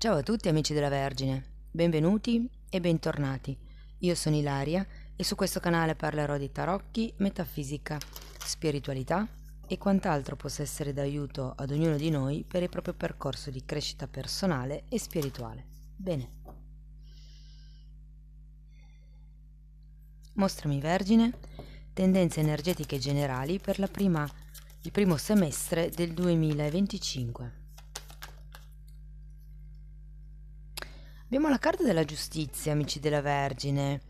Ciao a tutti amici della Vergine, benvenuti e bentornati. Io sono Ilaria e su questo canale parlerò di tarocchi, metafisica, spiritualità e quant'altro possa essere d'aiuto ad ognuno di noi per il proprio percorso di crescita personale e spirituale. Bene. Mostrami Vergine, tendenze energetiche generali per il primo semestre del 2025. Abbiamo la carta della giustizia, amici della Vergine.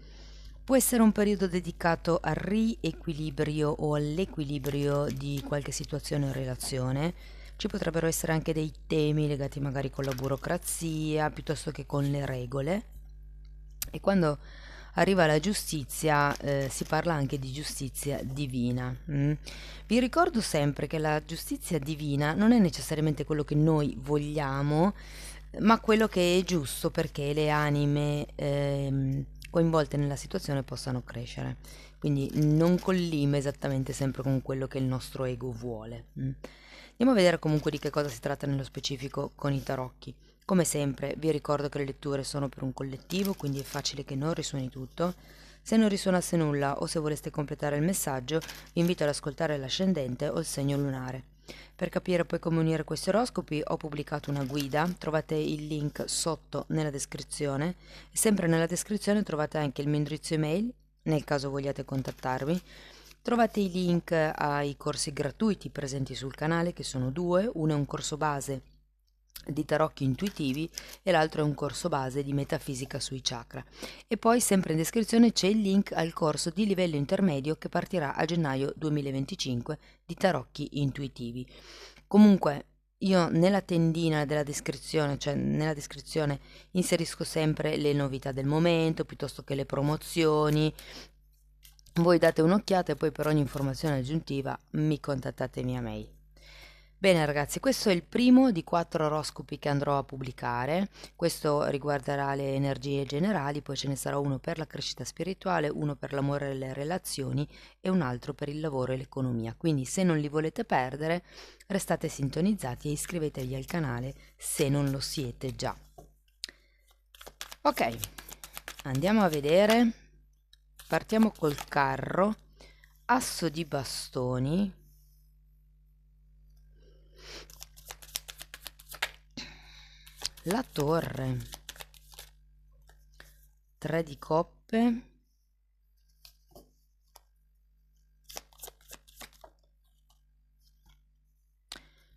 Può essere un periodo dedicato al riequilibrio o all'equilibrio di qualche situazione o relazione. Ci potrebbero essere anche dei temi legati magari con la burocrazia piuttosto che con le regole. E quando arriva la giustizia, si parla anche di giustizia divina. Vi ricordo sempre che la giustizia divina non è necessariamente quello che noi vogliamo, ma quello che è giusto perché le anime coinvolte nella situazione possano crescere. Quindi non collima esattamente sempre con quello che il nostro ego vuole. Andiamo a vedere comunque di che cosa si tratta nello specifico con i tarocchi. Come sempre vi ricordo che le letture sono per un collettivo, quindi è facile che non risuoni tutto. Se non risuonasse nulla o se voleste completare il messaggio, vi invito ad ascoltare l'ascendente o il segno lunare. Per capire poi come unire questi oroscopi ho pubblicato una guida, trovate il link sotto nella descrizione e sempre nella descrizione trovate anche il mio indirizzo email, nel caso vogliate contattarmi. Trovate i link ai corsi gratuiti presenti sul canale, che sono due: uno è un corso base di tarocchi intuitivi e l'altro è un corso base di metafisica sui chakra. E poi sempre in descrizione c'è il link al corso di livello intermedio che partirà a gennaio 2025 di tarocchi intuitivi. Comunque io nella tendina della descrizione, cioè nella descrizione, inserisco sempre le novità del momento piuttosto che le promozioni. Voi date un'occhiata e poi per ogni informazione aggiuntiva mi contattate via mail. Bene ragazzi, questo è il primo di 4 oroscopi che andrò a pubblicare. Questo riguarderà le energie generali, poi ce ne sarà uno per la crescita spirituale, uno per l'amore e le relazioni e un altro per il lavoro e l'economia. Quindi se non li volete perdere, restate sintonizzati e iscrivetevi al canale se non lo siete già. Ok, andiamo a vedere. Partiamo col carro, asso di bastoni, la torre, 3 di coppe,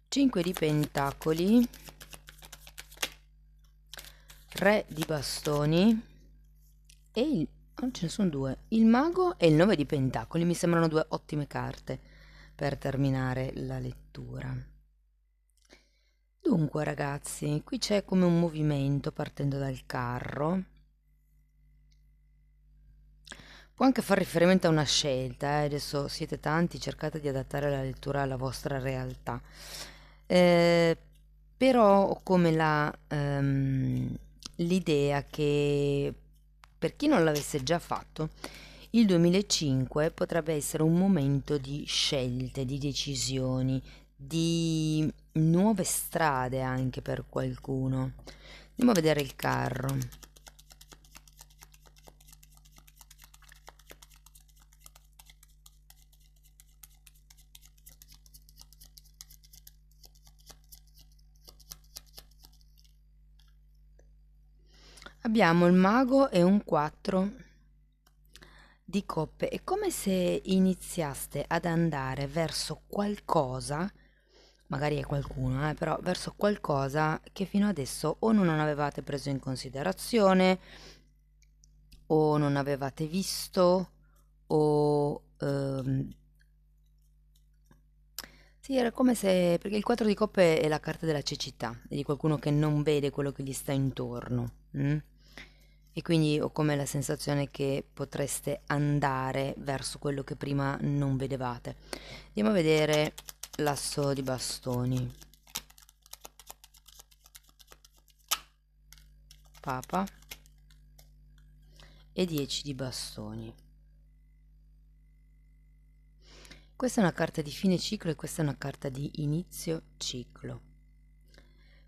5 di pentacoli, re di bastoni e ce ne sono due, il mago e il 9 di pentacoli. Mi sembrano due ottime carte per terminare la lettura. Dunque ragazzi, qui c'è come un movimento partendo dal carro. Può anche far riferimento a una scelta, adesso siete tanti, cercate di adattare la lettura alla vostra realtà. Eh, Però ho come l'idea che per chi non l'avesse già fatto, il 2005 potrebbe essere un momento di scelte, di decisioni, di nuove strade anche per qualcuno. Andiamo a vedere il carro. Abbiamo il mago e un 4 di coppe. È come se iniziaste ad andare verso qualcosa, magari è qualcuno, però verso qualcosa che fino adesso o non avevate preso in considerazione o non avevate visto o sì, era come se, perché il 4 di coppe è la carta della cecità, è di qualcuno che non vede quello che gli sta intorno. E quindi ho come la sensazione che potreste andare verso quello che prima non vedevate. Andiamo a vedere l'asso di bastoni. Papa e 10 di bastoni. Questa è una carta di fine ciclo e questa è una carta di inizio ciclo.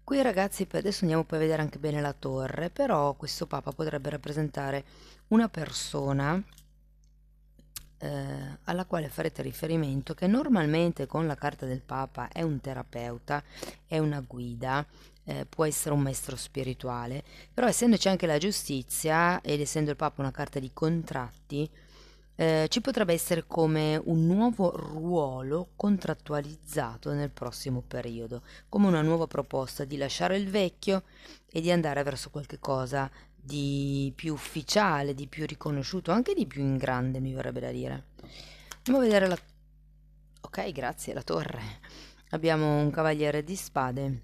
Qui ragazzi, adesso andiamo poi a vedere anche bene la torre, però questo papa potrebbe rappresentare una persona alla quale farete riferimento, che normalmente con la carta del papa è un terapeuta, è una guida, può essere un maestro spirituale, però essendoci anche la giustizia ed essendo il papa una carta di contratti, ci potrebbe essere come un nuovo ruolo contrattualizzato nel prossimo periodo, come una nuova proposta di lasciare il vecchio e di andare verso qualche cosa di più ufficiale, di più riconosciuto, anche di più in grande, mi verrebbe da dire. Andiamo a vedere la... Ok, grazie, la torre. Abbiamo un cavaliere di spade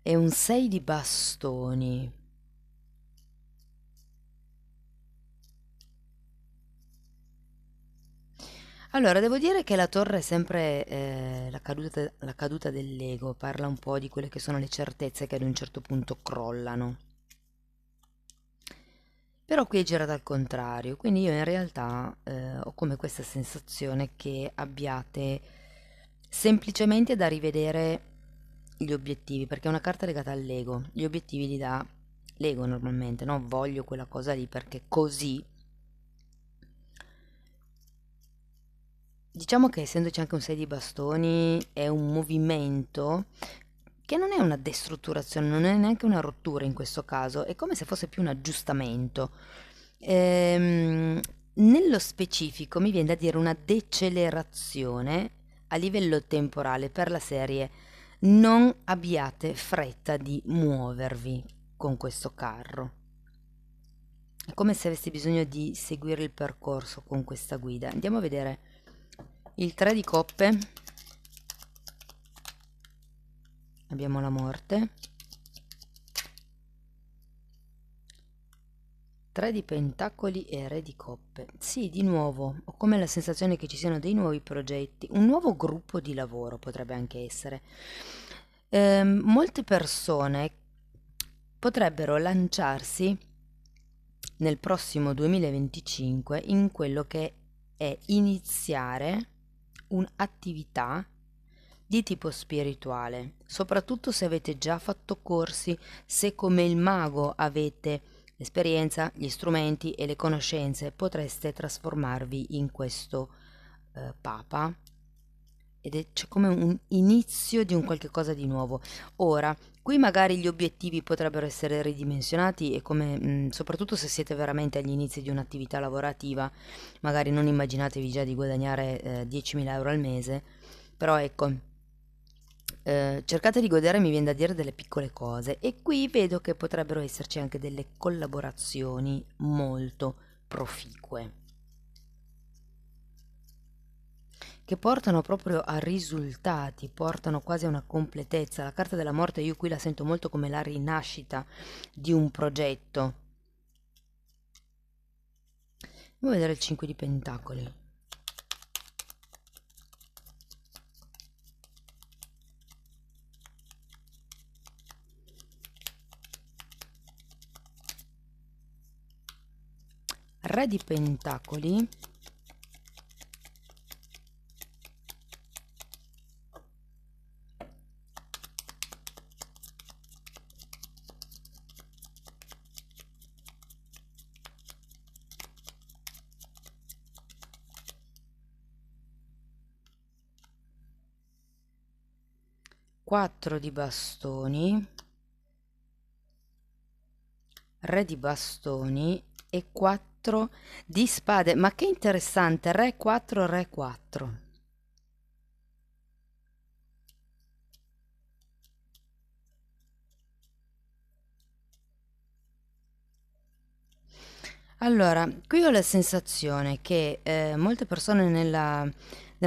e un 6 di bastoni. Allora, devo dire che la torre è sempre la caduta dell'ego, parla un po' di quelle che sono le certezze che ad un certo punto crollano. Però qui è girata al contrario, quindi io in realtà ho come questa sensazione che abbiate semplicemente da rivedere gli obiettivi, perché è una carta legata all'ego. Gli obiettivi li dà l'ego normalmente, no? Voglio quella cosa lì perché così. Diciamo che essendoci anche un 6 di bastoni è un movimento che non è una destrutturazione, non è neanche una rottura in questo caso, è come se fosse più un aggiustamento. Nello specifico mi viene da dire una decelerazione a livello temporale per la serie. Non abbiate fretta di muovervi con questo carro. È come se avessi bisogno di seguire il percorso con questa guida. Andiamo a vedere il 3 di coppe. Abbiamo la morte. 3 di pentacoli e re di coppe. Sì, di nuovo, ho come la sensazione che ci siano dei nuovi progetti, un nuovo gruppo di lavoro potrebbe anche essere. Molte persone potrebbero lanciarsi nel prossimo 2025 in quello che è iniziare un'attività di tipo spirituale, soprattutto se avete già fatto corsi, se come il mago avete l'esperienza, gli strumenti e le conoscenze, potreste trasformarvi in questo papa c'è come un inizio di un qualche cosa di nuovo. Ora, qui magari gli obiettivi potrebbero essere ridimensionati e come soprattutto se siete veramente agli inizi di un'attività lavorativa, magari non immaginatevi già di guadagnare 10.000 euro al mese, però ecco, cercate di godere, mi viene da dire, delle piccole cose e qui vedo che potrebbero esserci anche delle collaborazioni molto proficue che portano proprio a risultati, portano quasi a una completezza. La carta della morte io qui la sento molto come la rinascita di un progetto. Andiamo a vedere il 5 di pentacoli. Re di pentacoli. Quattro di bastoni, re di bastoni e 4 di spade. Ma che interessante, re 4, re 4. Allora, qui ho la sensazione che molte persone nella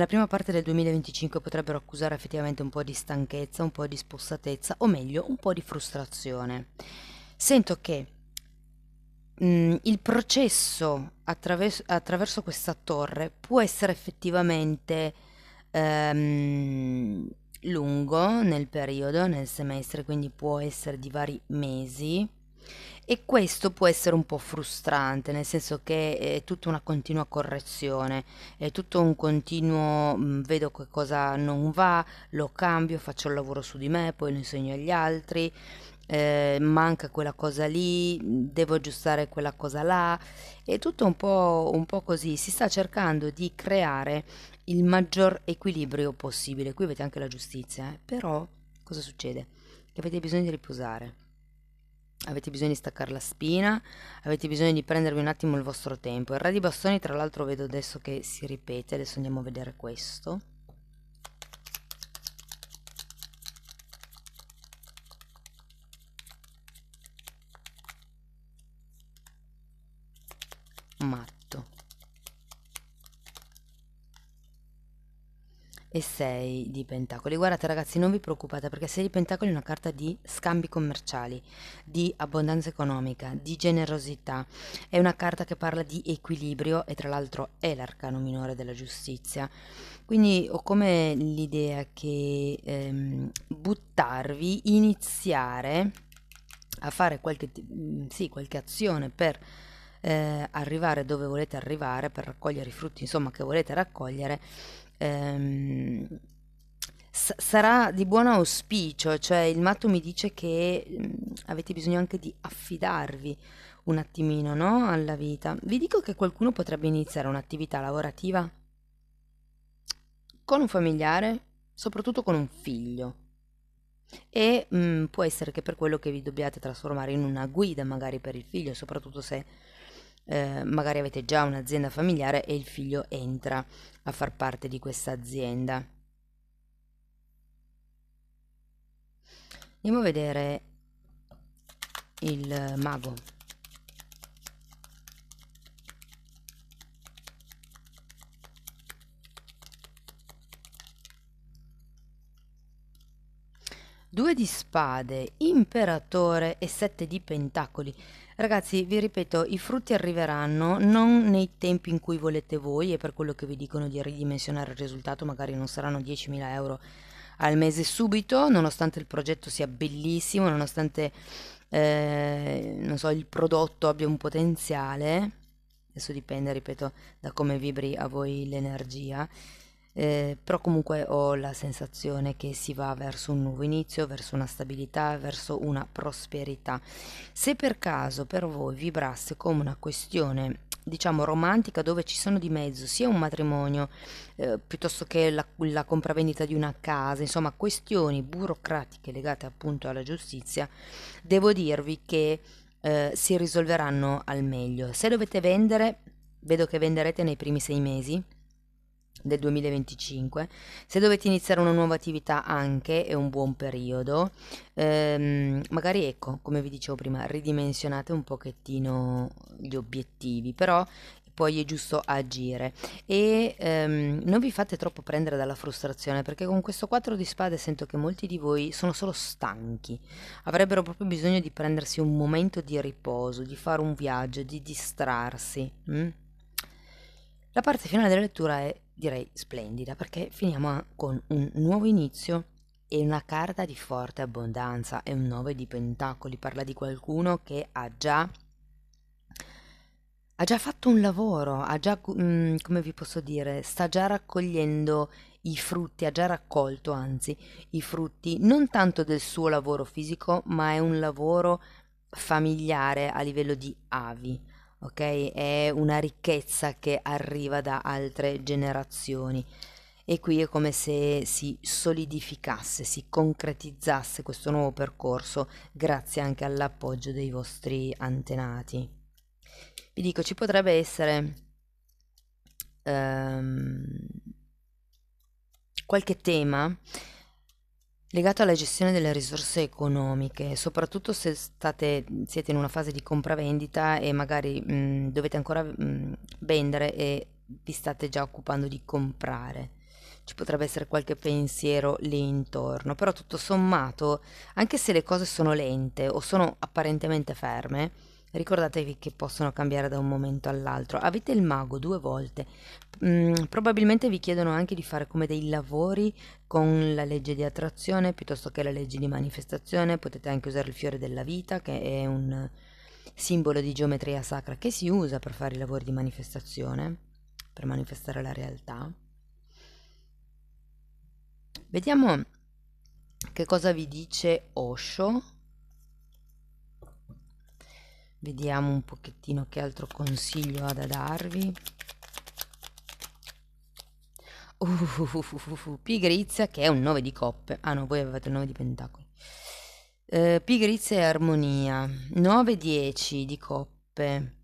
prima parte del 2025 potrebbero accusare effettivamente un po' di stanchezza, un po' di spossatezza, o meglio, un po' di frustrazione. Sento che il processo attraverso questa torre può essere effettivamente ehm, lungo nel periodo, nel semestre, quindi può essere di vari mesi, E questo può essere un po' frustrante, nel senso che è tutta una continua correzione, è tutto un continuo, vedo che cosa non va, lo cambio, faccio il lavoro su di me, poi lo insegno agli altri, manca quella cosa lì, devo aggiustare quella cosa là, è tutto un po' così, si sta cercando di creare il maggior equilibrio possibile. Qui avete anche la giustizia, però cosa succede? Che avete bisogno di riposare. Avete bisogno di staccare la spina, avete bisogno di prendervi un attimo il vostro tempo. Il re di bastoni, tra l'altro, vedo adesso che si ripete, adesso andiamo a vedere questo. Matto. E 6 di pentacoli. Guardate ragazzi, non vi preoccupate perché 6 di pentacoli è una carta di scambi commerciali, di abbondanza economica, di generosità. È una carta che parla di equilibrio e tra l'altro è l'arcano minore della giustizia. Quindi ho come l'idea che buttarvi, iniziare a fare sì, qualche azione per arrivare dove volete arrivare, per raccogliere i frutti, insomma, che volete raccogliere, ehm, sarà di buon auspicio, cioè il matto mi dice che avete bisogno anche di affidarvi un attimino, no? Alla vita. Vi dico che qualcuno potrebbe iniziare un'attività lavorativa con un familiare, soprattutto con un figlio. E può essere che per quello che vi dobbiate trasformare in una guida magari per il figlio, soprattutto se magari avete già un'azienda familiare e il figlio entra a far parte di questa azienda. Andiamo a vedere il mago. Due di spade, imperatore e 7 di pentacoli. Ragazzi, vi ripeto, i frutti arriveranno non nei tempi in cui volete voi e per quello che vi dicono di ridimensionare il risultato, magari non saranno 10.000 euro al mese subito, nonostante il progetto sia bellissimo, nonostante non so, il prodotto abbia un potenziale. Adesso dipende, ripeto, da come vibri a voi l'energia. Però comunque ho la sensazione che si va verso un nuovo inizio, verso una stabilità, verso una prosperità. Se per caso per voi vibrasse come una questione, diciamo, romantica, dove ci sono di mezzo sia un matrimonio, piuttosto che la compravendita di una casa, insomma, questioni burocratiche legate appunto alla giustizia, devo dirvi che si risolveranno al meglio. Se dovete vendere, vedo che venderete nei primi 6 mesi del 2025. Se dovete iniziare una nuova attività anche è un buon periodo. Magari ecco, come vi dicevo prima, ridimensionate un pochettino gli obiettivi, però poi è giusto agire e non vi fate troppo prendere dalla frustrazione, perché con questo 4 di spade sento che molti di voi sono solo stanchi, avrebbero proprio bisogno di prendersi un momento di riposo, di fare un viaggio, di distrarsi. La parte finale della lettura è, direi, splendida perché finiamo con un nuovo inizio e una carta di forte abbondanza. È un 9 di pentacoli, parla di qualcuno che ha già fatto un lavoro, ha già, come vi posso dire, sta già raccogliendo i frutti, ha già raccolto anzi i frutti non tanto del suo lavoro fisico, ma è un lavoro familiare a livello di avi, ok? È una ricchezza che arriva da altre generazioni. E qui è come se si solidificasse, si concretizzasse questo nuovo percorso grazie anche all'appoggio dei vostri antenati. Vi dico, ci potrebbe essere ehm, qualche tema legato alla gestione delle risorse economiche, soprattutto se siete in una fase di compravendita e magari dovete ancora vendere e vi state già occupando di comprare. Ci potrebbe essere qualche pensiero lì intorno, però tutto sommato, anche se le cose sono lente o sono apparentemente ferme, Ricordatevi che possono cambiare da un momento all'altro. Avete il mago 2 volte. Probabilmente vi chiedono anche di fare come dei lavori con la legge di attrazione piuttosto che la legge di manifestazione. Potete anche usare il fiore della vita, che è un simbolo di geometria sacra che si usa per fare i lavori di manifestazione, per manifestare la realtà. Vediamo che cosa vi dice Osho. Vediamo un pochettino che altro consiglio ha da darvi. Pigrizia, che è un 9 di coppe. Ah no, voi avevate il 9 di pentacoli. Pigrizia e armonia. 9-10 di coppe.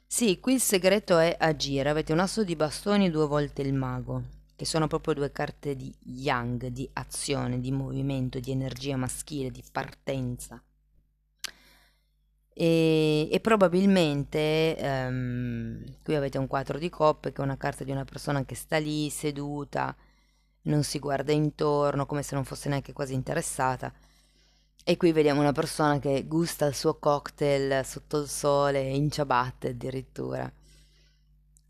Sì, qui il segreto è agire. Avete un asso di bastoni e 2 volte il mago, che sono proprio 2 carte di yang, di azione, di movimento, di energia maschile, di partenza. E probabilmente qui avete un 4 di coppe, che è una carta di una persona che sta lì seduta, non si guarda intorno, come se non fosse neanche quasi interessata. E qui vediamo una persona che gusta il suo cocktail sotto il sole, in ciabatte addirittura.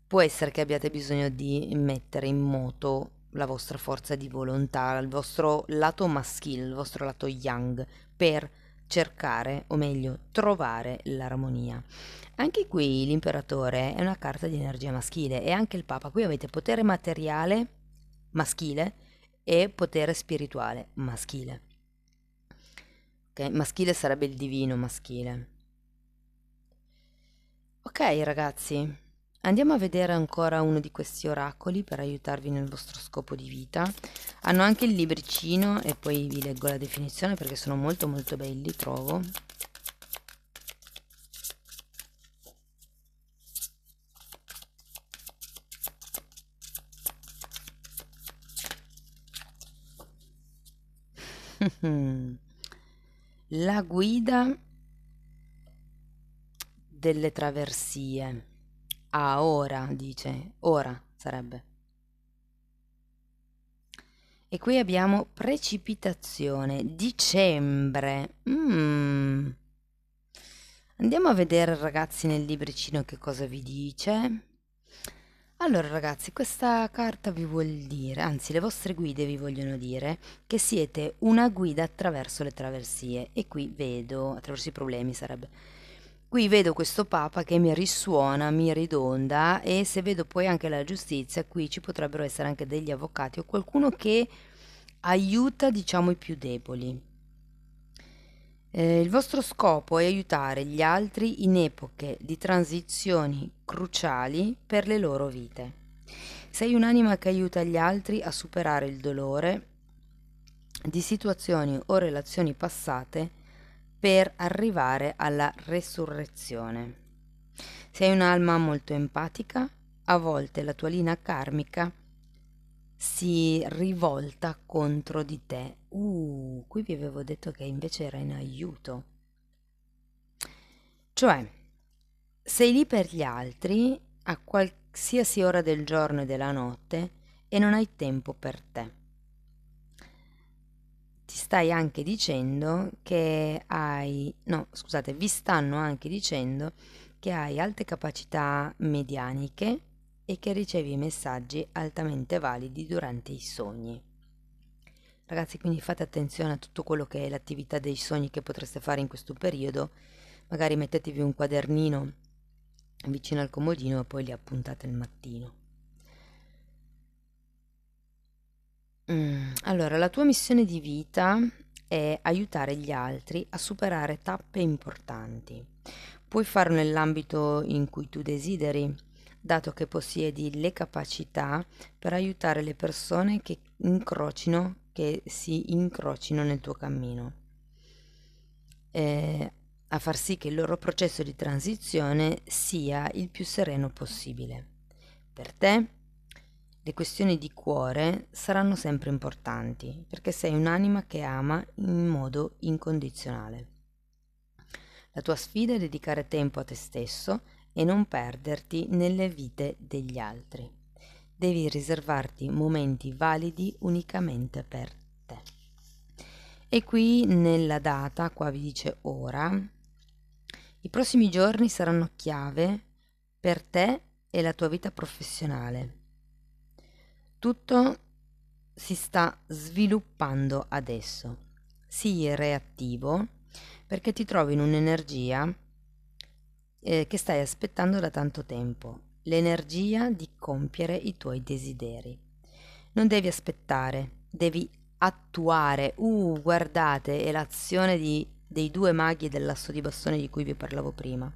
Può essere che abbiate bisogno di mettere in moto la vostra forza di volontà, il vostro lato maschile, il vostro lato yang, per cercare, o meglio, trovare l'armonia. Anche qui l'imperatore è una carta di energia maschile e anche il papa. Qui avete potere materiale maschile e potere spirituale maschile. Okay? Maschile sarebbe il divino maschile. Ok ragazzi, andiamo a vedere ancora uno di questi oracoli per aiutarvi nel vostro scopo di vita. Hanno anche il libricino e poi vi leggo la definizione perché sono molto molto belli, trovo. La guida delle traversie. Ah, ora, dice. Ora sarebbe. E qui abbiamo precipitazione, dicembre. Andiamo a vedere ragazzi nel libricino che cosa vi dice. Allora ragazzi, questa carta vi vuol dire, anzi le vostre guide vi vogliono dire che siete una guida attraverso le traversie. E qui vedo, attraverso i problemi sarebbe. Qui vedo questo papa che mi risuona, mi ridonda, e se vedo poi anche la giustizia, qui ci potrebbero essere anche degli avvocati o qualcuno che aiuta, diciamo, i più deboli. Il vostro scopo è aiutare gli altri in epoche di transizioni cruciali per le loro vite. Sei un'anima che aiuta gli altri a superare il dolore di situazioni o relazioni passate per arrivare alla resurrezione. Sei un'alma molto empatica, a volte la tua linea karmica si rivolta contro di te. Qui vi avevo detto che invece era in aiuto. Cioè, sei lì per gli altri a qualsiasi ora del giorno e della notte e non hai tempo per te. Ti stai anche dicendo che hai, no, scusate, vi stanno anche dicendo che hai alte capacità medianiche e che ricevi messaggi altamente validi durante i sogni. Ragazzi, quindi fate attenzione a tutto quello che è l'attività dei sogni che potreste fare in questo periodo. Magari mettetevi un quadernino vicino al comodino e poi li appuntate al mattino. Allora, la tua missione di vita è aiutare gli altri a superare tappe importanti. Puoi farlo nell'ambito in cui tu desideri, dato che possiedi le capacità per aiutare le persone che si incrocino nel tuo cammino, a far sì che il loro processo di transizione sia il più sereno possibile. Per te le questioni di cuore saranno sempre importanti, perché sei un'anima che ama in modo incondizionale. La tua sfida è dedicare tempo a te stesso e non perderti nelle vite degli altri. Devi riservarti momenti validi unicamente per te. E qui nella data, qua vi dice ora, i prossimi giorni saranno chiave per te e la tua vita professionale. Tutto si sta sviluppando adesso. Sii reattivo perché ti trovi in un'energia che stai aspettando da tanto tempo, l'energia di compiere i tuoi desideri. Non devi aspettare, devi attuare. Guardate, è l'azione dei due maghi dell'asso di bastone di cui vi parlavo prima.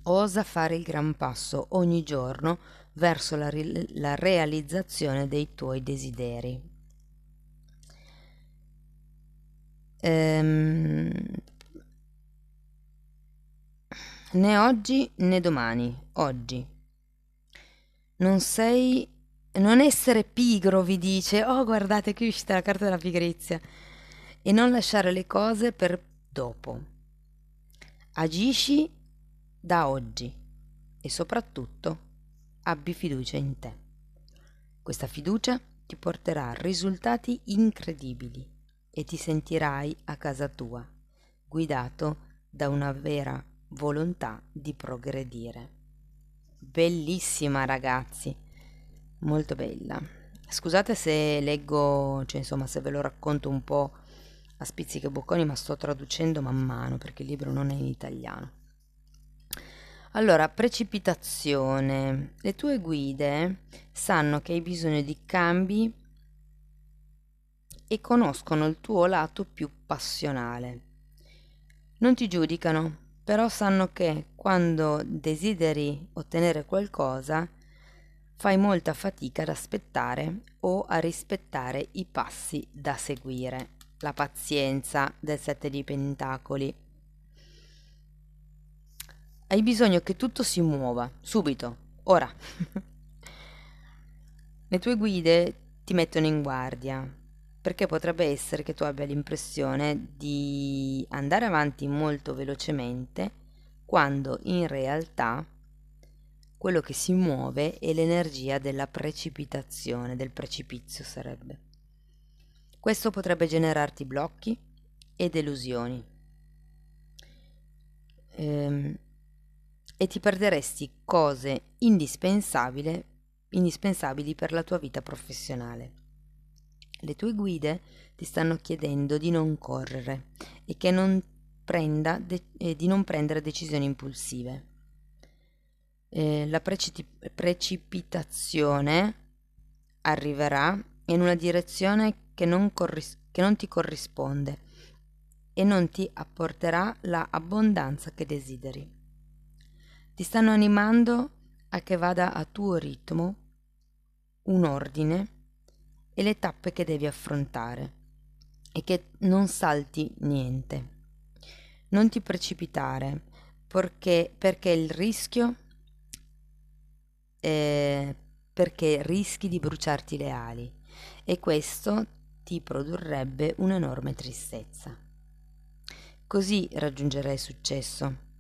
Osa fare il gran passo ogni giorno verso la realizzazione dei tuoi desideri. Né oggi né domani, oggi. Non essere pigro, vi dice. Oh, guardate, qui è uscita la carta della pigrizia. E non lasciare le cose per dopo. Agisci da oggi e soprattutto abbi fiducia in te. Questa fiducia ti porterà a risultati incredibili e ti sentirai a casa tua, guidato da una vera volontà di progredire. Bellissima, ragazzi, molto bella. Scusate se leggo, cioè insomma se ve lo racconto un po' a spizzichi e bocconi, ma sto traducendo man mano perché il libro non è in italiano. Allora, precipitazione. Le tue guide sanno che hai bisogno di cambi e conoscono il tuo lato più passionale. Non ti giudicano, però sanno che quando desideri ottenere qualcosa fai molta fatica ad aspettare o a rispettare i passi da seguire. La pazienza del 7 di Pentacoli. Hai bisogno che tutto si muova, subito, ora. Le tue guide ti mettono in guardia, perché potrebbe essere che tu abbia l'impressione di andare avanti molto velocemente, quando in realtà quello che si muove è l'energia della precipitazione, del precipizio sarebbe. Questo potrebbe generarti blocchi e delusioni. E ti perderesti cose indispensabili per la tua vita professionale. Le tue guide ti stanno chiedendo di non correre e di non prendere decisioni impulsive. La precipitazione arriverà in una direzione che non ti corrisponde e non ti apporterà la abbondanza che desideri. Ti stanno animando a che vada a tuo ritmo un ordine e le tappe che devi affrontare e che non salti niente. Non ti precipitare perché il rischio perché rischi di bruciarti le ali e questo ti produrrebbe un'enorme tristezza. Così raggiungerai successo.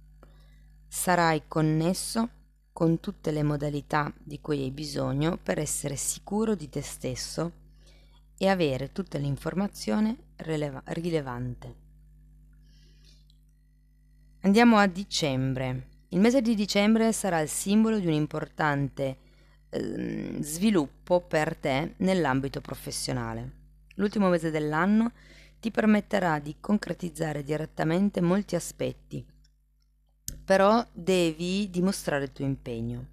Sarai connesso con tutte le modalità di cui hai bisogno per essere sicuro di te stesso e avere tutte le informazioni rilevanti. Andiamo a dicembre. Il mese di dicembre sarà il simbolo di un importante sviluppo per te nell'ambito professionale. L'ultimo mese dell'anno ti permetterà di concretizzare direttamente molti aspetti, però devi dimostrare il tuo impegno.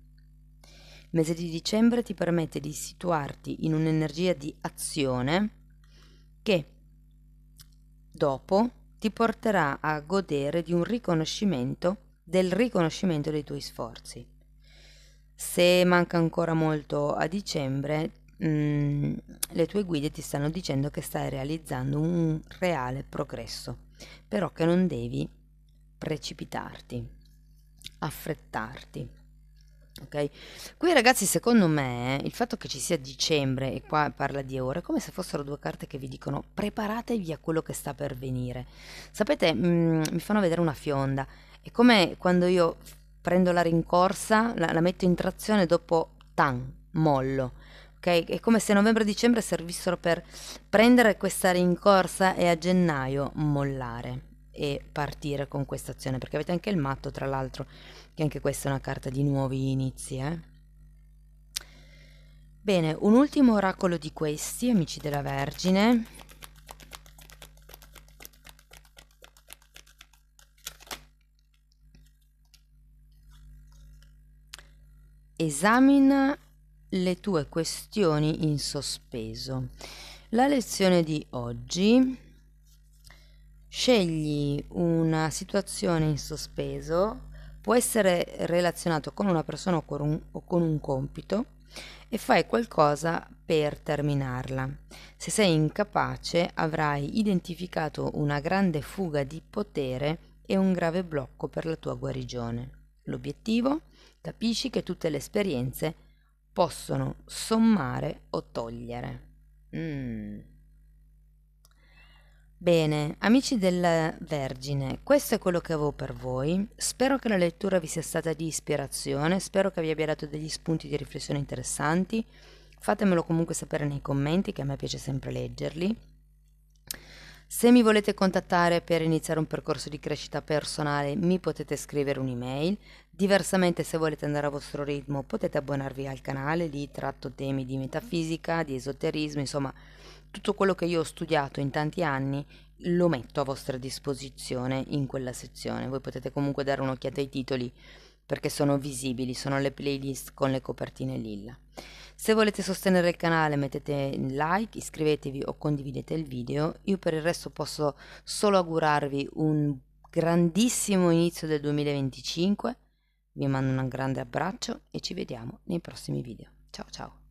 Il mese di dicembre ti permette di situarti in un'energia di azione che dopo ti porterà a godere di un del riconoscimento dei tuoi sforzi. Se manca ancora molto a dicembre, le tue guide ti stanno dicendo che stai realizzando un reale progresso, però che non devi precipitarti, affrettarti. Ok? Qui ragazzi, secondo me il fatto che ci sia dicembre e qua parla di ore è come se fossero due carte che vi dicono preparatevi a quello che sta per venire. Sapete, mi fanno vedere una fionda, è come quando io prendo la rincorsa, la metto in trazione, dopo mollo. ok? È come se novembre e dicembre servissero per prendere questa rincorsa e a gennaio mollare e partire con questa azione, perché avete anche il matto, tra l'altro, che anche questa è una carta di nuovi inizi, eh? Bene, un ultimo oracolo di questi, amici della Vergine. Esamina le tue questioni in sospeso. La lezione di oggi: scegli una situazione in sospeso, può essere relazionato con una persona o con un compito, e fai qualcosa per terminarla. Se sei incapace, avrai identificato una grande fuga di potere e un grave blocco per la tua guarigione. L'obiettivo? Capisci che tutte le esperienze possono sommare o togliere. Bene, amici della Vergine, questo è quello che avevo per voi. Spero che la lettura vi sia stata di ispirazione, spero che vi abbia dato degli spunti di riflessione interessanti. Fatemelo comunque sapere nei commenti, che a me piace sempre leggerli. Se mi volete contattare per iniziare un percorso di crescita personale, mi potete scrivere un'email. Diversamente, se volete andare a vostro ritmo, potete abbonarvi al canale, lì tratto temi di metafisica, di esoterismo, insomma, tutto quello che io ho studiato in tanti anni lo metto a vostra disposizione in quella sezione. Voi potete comunque dare un'occhiata ai titoli perché sono visibili, sono le playlist con le copertine lilla. Se volete sostenere il canale, mettete like, iscrivetevi o condividete il video. Io per il resto posso solo augurarvi un grandissimo inizio del 2025. Vi mando un grande abbraccio e ci vediamo nei prossimi video. Ciao ciao!